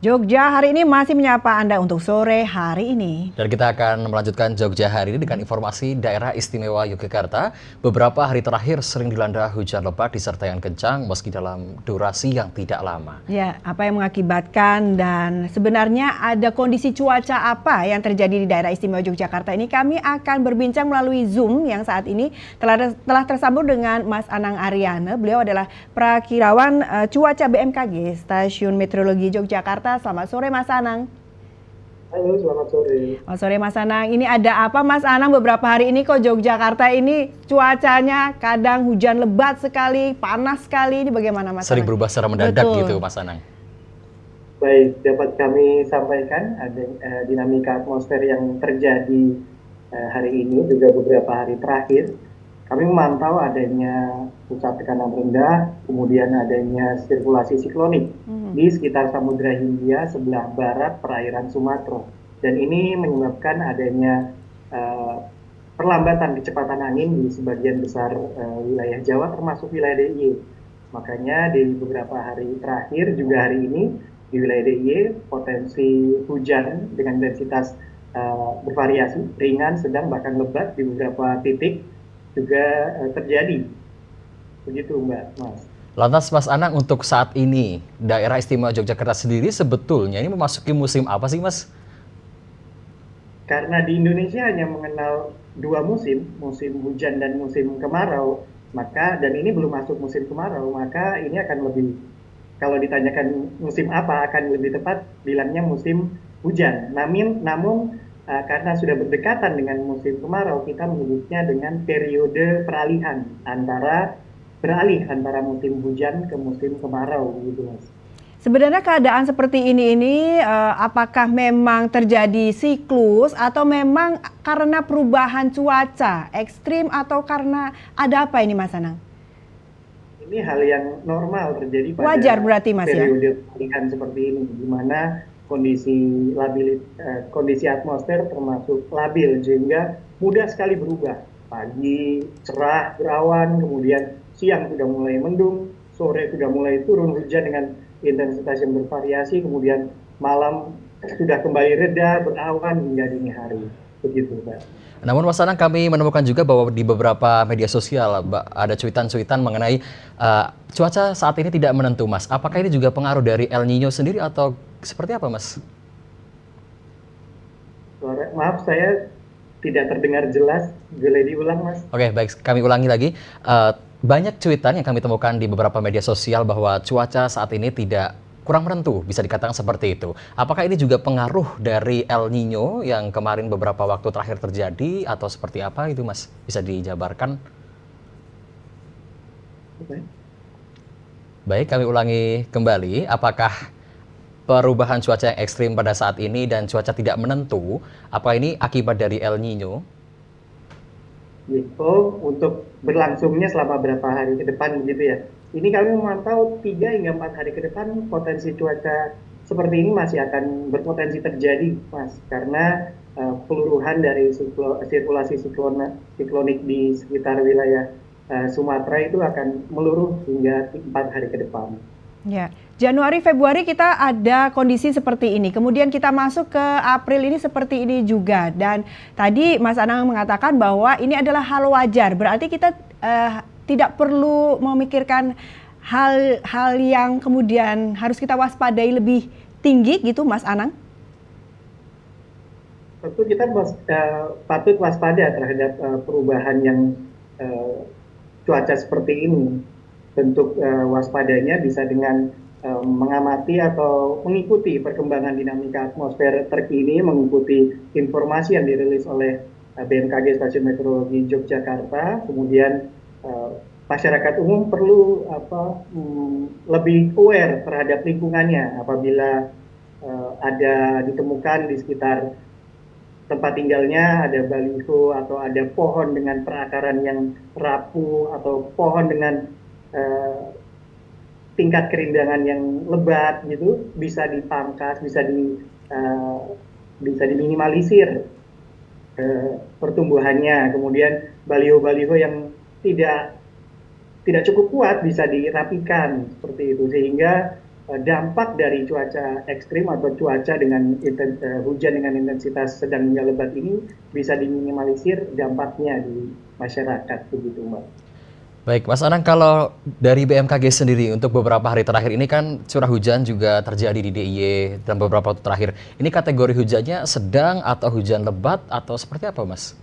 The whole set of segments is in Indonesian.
Jogja hari ini masih menyapa Anda untuk sore hari ini. Dan kita akan melanjutkan Jogja hari ini dengan informasi daerah istimewa Yogyakarta. Beberapa hari terakhir sering dilanda hujan lebat disertai angin kencang meski dalam durasi yang tidak lama. Ya, apa yang mengakibatkan dan sebenarnya ada kondisi cuaca apa yang terjadi di daerah istimewa Yogyakarta ini? Kami akan berbincang melalui Zoom yang saat ini telah tersambung dengan Mas Anang Aryana. Beliau adalah prakirawan cuaca BMKG Stasiun Meteorologi Yogyakarta. Selamat sore Mas Anang. Halo, selamat sore. Selamat sore Mas Anang. Ini ada apa Mas Anang, beberapa hari ini kok Yogyakarta ini cuacanya kadang hujan lebat sekali, panas sekali. Ini bagaimana Mas Sering Anang? berubah secara mendadak Betul. gitu Mas Anang. Baik, dapat kami sampaikan ada dinamika atmosfer yang terjadi hari ini juga beberapa hari terakhir. Kami memantau adanya pusat tekanan rendah, kemudian adanya sirkulasi siklonik di sekitar Samudra Hindia sebelah barat perairan Sumatera. Dan ini menyebabkan adanya perlambatan kecepatan angin di sebagian besar wilayah Jawa termasuk wilayah DIY. Makanya di beberapa hari terakhir juga hari ini di wilayah DIY potensi hujan dengan intensitas bervariasi, ringan, sedang, bahkan lebat di beberapa titik juga terjadi. Begitu Mbak, Mas. Lantas Mas Anang, untuk saat ini daerah istimewa Yogyakarta sendiri sebetulnya ini memasuki musim apa sih Mas? Karena di Indonesia hanya mengenal dua musim, musim hujan dan musim kemarau, dan ini belum masuk musim kemarau, maka ini akan lebih, kalau ditanyakan musim apa, akan lebih tepat bilangnya musim hujan. Namun karena sudah berdekatan dengan musim kemarau, kita menyebutnya dengan periode peralihan beralih antara musim hujan ke musim kemarau, gitu Mas. Sebenarnya keadaan seperti ini apakah memang terjadi siklus atau memang karena perubahan cuaca ekstrim atau karena ada apa ini Mas Anang? Ini hal yang normal terjadi pada wajar berarti Mas periode peralihan seperti ini, di mana kondisi atmosfer termasuk labil sehingga mudah sekali berubah. Pagi cerah berawan, kemudian siang sudah mulai mendung, sore sudah mulai turun hujan dengan intensitas yang bervariasi, kemudian malam sudah kembali reda, berawan hingga dini hari. Begitu, Mbak. Namun Mas Anang, kami menemukan juga bahwa di beberapa media sosial ada cuitan-cuitan mengenai cuaca saat ini tidak menentu Mas. Apakah ini juga pengaruh dari El Nino sendiri atau seperti apa Mas? Maaf, saya tidak terdengar jelas. Boleh diulang Mas? Oke, baik. Kami ulangi lagi. Banyak cuitan yang kami temukan di beberapa media sosial bahwa cuaca saat ini kurang menentu, bisa dikatakan seperti itu. Apakah ini juga pengaruh dari El Nino yang kemarin beberapa waktu terakhir terjadi atau seperti apa itu Mas? Bisa dijabarkan? Baik, kami ulangi kembali. Apakah perubahan cuaca yang ekstrim pada saat ini dan cuaca tidak menentu, apa ini akibat dari El Nino? Untuk berlangsungnya selama berapa hari ke depan begitu ya. Ini kami memantau 3 hingga 4 hari ke depan potensi cuaca seperti ini masih akan berpotensi terjadi, Mas. Karena peluruhan dari sirkulasi siklonik di sekitar wilayah Sumatera itu akan meluruh hingga 4 hari ke depan. Ya, Januari, Februari kita ada kondisi seperti ini. Kemudian kita masuk ke April ini seperti ini juga. Dan tadi Mas Anang mengatakan bahwa ini adalah hal wajar. Berarti kita tidak perlu memikirkan hal yang kemudian harus kita waspadai lebih tinggi gitu Mas Anang? Tentu kita patut waspada terhadap perubahan yang cuaca seperti ini. Bentuk waspadanya bisa dengan mengamati atau mengikuti perkembangan dinamika atmosfer terkini, mengikuti informasi yang dirilis oleh BMKG Stasiun Meteorologi Yogyakarta. Kemudian masyarakat umum perlu lebih aware terhadap lingkungannya apabila ada ditemukan di sekitar tempat tinggalnya ada baliho atau ada pohon dengan perakaran yang rapuh atau pohon dengan tingkat kerindangan yang lebat gitu, bisa dipangkas, bisa diminimalisir pertumbuhannya. Kemudian baliho-baliho yang tidak cukup kuat bisa dirapikan seperti itu, sehingga dampak dari cuaca ekstrim atau cuaca dengan hujan dengan intensitas sedang hingga lebat ini bisa diminimalisir dampaknya di masyarakat, begitu Mbak. Baik, Mas Anang, kalau dari BMKG sendiri untuk beberapa hari terakhir ini kan curah hujan juga terjadi di DIY dan beberapa waktu terakhir. Ini kategori hujannya sedang atau hujan lebat atau seperti apa, Mas?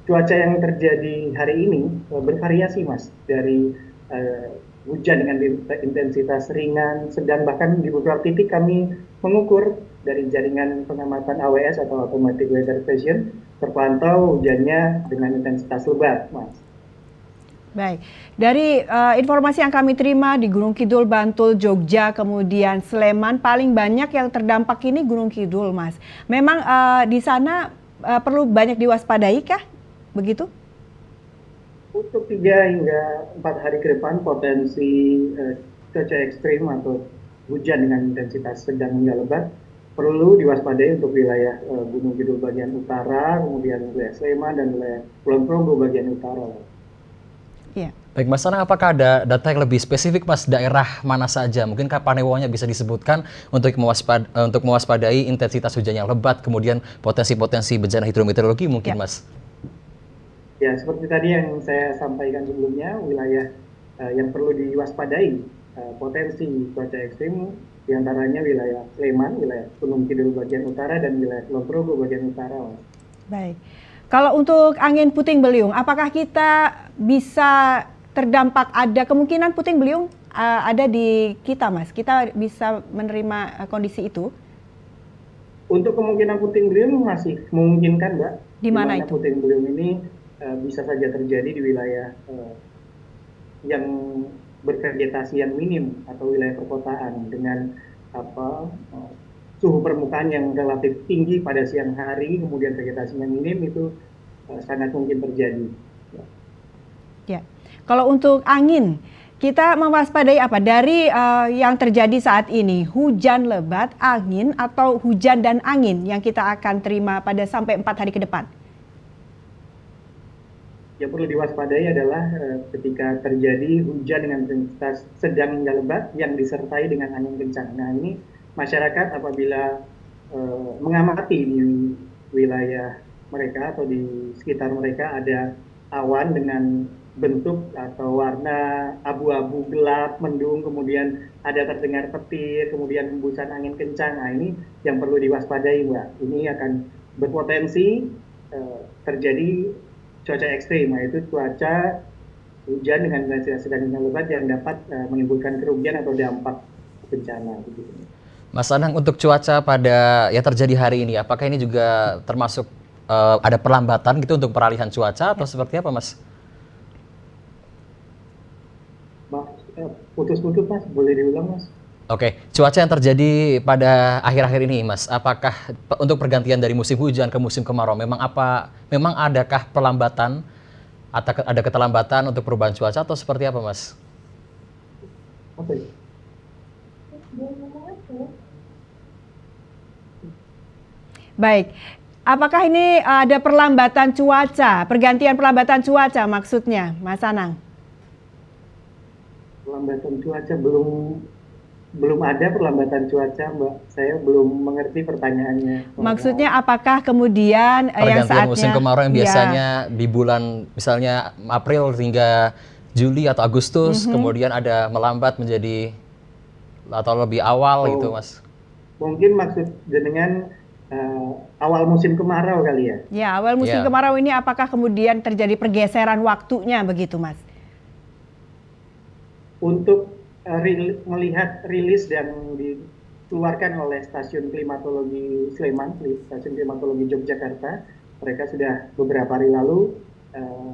Cuaca yang terjadi hari ini bervariasi, Mas, dari hujan dengan intensitas ringan, sedang, bahkan di beberapa titik kami mengukur dari jaringan pengamatan AWS atau Automatic Weather Station, terpantau hujannya dengan intensitas lebat, Mas. Baik, dari informasi yang kami terima di Gunung Kidul, Bantul, Jogja, kemudian Sleman, paling banyak yang terdampak ini Gunung Kidul, Mas. Memang di sana perlu banyak diwaspadai kah? Begitu? Untuk 3 hingga 4 hari ke depan potensi cuaca ekstrim atau hujan dengan intensitas sedang hingga lebat perlu diwaspadai untuk wilayah Gunung Kidul bagian utara, kemudian wilayah Sleman dan wilayah Kulon Progo bagian utara. Iya. Baik, Mas Anang, apakah ada data yang lebih spesifik, Mas, daerah mana saja? Mungkin Kapanewonnya bisa disebutkan untuk mewaspadai intensitas hujan yang lebat, kemudian potensi-potensi bencana hidrometeorologi mungkin, Mas? Ya, seperti tadi yang saya sampaikan sebelumnya, wilayah yang perlu diwaspadai potensi cuaca ekstrim diantaranya wilayah Sleman, wilayah Gunung Kidul bagian utara, dan wilayah Kulon Progo bagian utara. Baik. Kalau untuk angin puting beliung, apakah kita bisa terdampak, ada kemungkinan puting beliung ada di kita, Mas? Kita bisa menerima kondisi itu? Untuk kemungkinan puting beliung masih memungkinkan, Mbak. Di mana itu? Puting beliung ini bisa saja terjadi di wilayah yang bervegetasi yang minim atau wilayah perkotaan dengan suhu permukaan yang relatif tinggi pada siang hari, kemudian vegetasinya minim, itu sangat mungkin terjadi. Ya. Kalau untuk angin, kita mewaspadai apa? Dari yang terjadi saat ini, hujan lebat, angin, atau hujan dan angin yang kita akan terima pada sampai 4 hari ke depan? Yang perlu diwaspadai adalah ketika terjadi hujan dengan intensitas sedang hingga lebat yang disertai dengan angin kencang. Nah, ini masyarakat apabila mengamati di wilayah mereka atau di sekitar mereka ada awan dengan bentuk atau warna abu-abu gelap, mendung, kemudian ada terdengar petir, kemudian hembusan angin kencang. Nah, ini yang perlu diwaspadai, Mbak. Ini akan berpotensi terjadi cuaca ekstrim, yaitu cuaca hujan dengan intensitas sedang hingga lebat yang dapat menimbulkan kerugian atau dampak bencana. Mas Anang, untuk cuaca pada yang terjadi hari ini, apakah ini juga termasuk ada perlambatan gitu untuk peralihan cuaca atau seperti apa, Mas? Putus-putus, Mas. Boleh diulang, Mas? Oke, cuaca yang terjadi pada akhir-akhir ini, Mas, apakah untuk pergantian dari musim hujan ke musim kemarau, memang adakah perlambatan atau ada keterlambatan untuk perubahan cuaca atau seperti apa, Mas? Oke. Baik, apakah ini ada perlambatan cuaca, pergantian perlambatan cuaca maksudnya, Mas Anang? Perlambatan cuaca belum ada perlambatan cuaca, Mbak. Saya belum mengerti pertanyaannya. Maksudnya apakah kemudian yang saatnya musim kemarau yang biasanya di bulan misalnya April hingga Juli atau Agustus, kemudian ada melambat menjadi atau lebih awal gitu, Mas? Mungkin maksud dengan awal musim kemarau kali ya? Ya, awal musim kemarau ini apakah kemudian terjadi pergeseran waktunya begitu, Mas? Untuk melihat rilis yang dikeluarkan oleh Stasiun Klimatologi Sleman, Stasiun Klimatologi Yogyakarta, mereka sudah beberapa hari lalu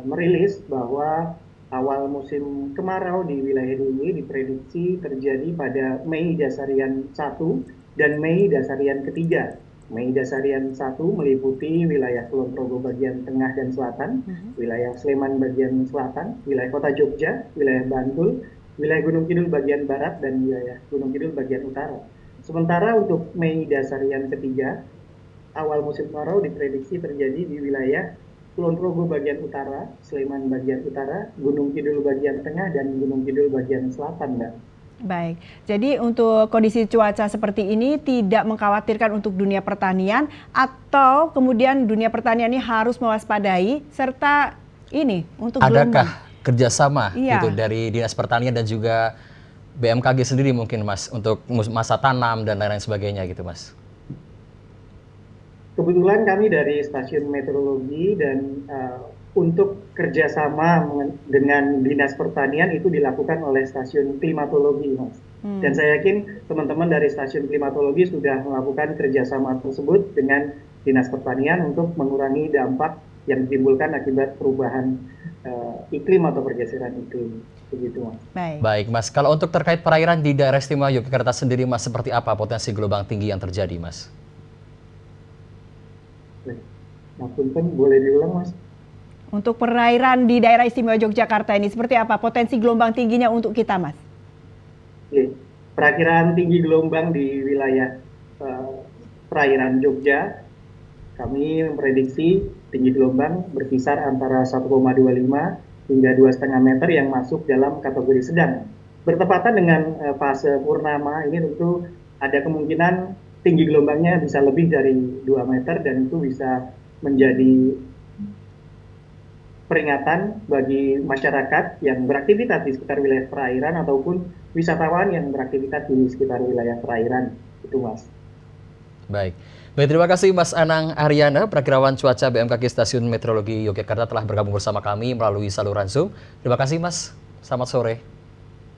merilis bahwa awal musim kemarau di wilayah ini diprediksi terjadi pada Mei Dasarian 1 dan Mei Dasarian ketiga. Mei Dasarian 1 meliputi wilayah Kulon Progo bagian tengah dan selatan, wilayah Sleman bagian selatan, wilayah Kota Jogja, wilayah Bantul, wilayah Gunung Kidul bagian barat, dan wilayah Gunung Kidul bagian utara. Sementara untuk Mei Dasarian ketiga, awal musim kemarau diprediksi terjadi di wilayah Kulon Progo bagian utara, Sleman bagian utara, Gunung Kidul bagian tengah, dan Gunung Kidul bagian selatan, Mbak. Baik, jadi untuk kondisi cuaca seperti ini tidak mengkhawatirkan untuk dunia pertanian atau kemudian dunia pertanian ini harus mewaspadai serta ini untuk gelombang. Adakah kerjasama Iya. gitu dari Dinas Pertanian dan juga BMKG sendiri mungkin Mas untuk masa tanam dan lain-lain sebagainya gitu Mas? Kebetulan kami dari stasiun meteorologi dan untuk kerjasama dengan Dinas Pertanian itu dilakukan oleh stasiun klimatologi, Mas. Dan saya yakin teman-teman dari stasiun klimatologi sudah melakukan kerjasama tersebut dengan Dinas Pertanian untuk mengurangi dampak yang ditimbulkan akibat perubahan iklim atau pergeseran iklim. Begitu, Mas. Baik, Mas. Kalau untuk terkait perairan di daerah istimewa Yogyakarta sendiri, Mas, seperti apa potensi gelombang tinggi yang terjadi, Mas? Mas Punten, boleh diulang, Mas? Untuk perairan di daerah istimewa Yogyakarta ini seperti apa potensi gelombang tingginya untuk kita, Mas? Oke. Perakiraan tinggi gelombang di wilayah perairan Jogja, kami memprediksi tinggi gelombang berkisar antara 1,25 hingga 2,5 meter yang masuk dalam kategori sedang. Bertepatan dengan fase purnama ini tentu ada kemungkinan tinggi gelombangnya bisa lebih dari 2 meter dan itu bisa menjadi peringatan bagi masyarakat yang beraktivitas di sekitar wilayah perairan ataupun wisatawan yang beraktivitas di sekitar wilayah perairan. Itu, Mas. Baik, terima kasih Mas Anang Aryana, Prakirawan Cuaca BMKG Stasiun Meteorologi Yogyakarta telah bergabung bersama kami melalui saluran Zoom. Terima kasih Mas, selamat sore.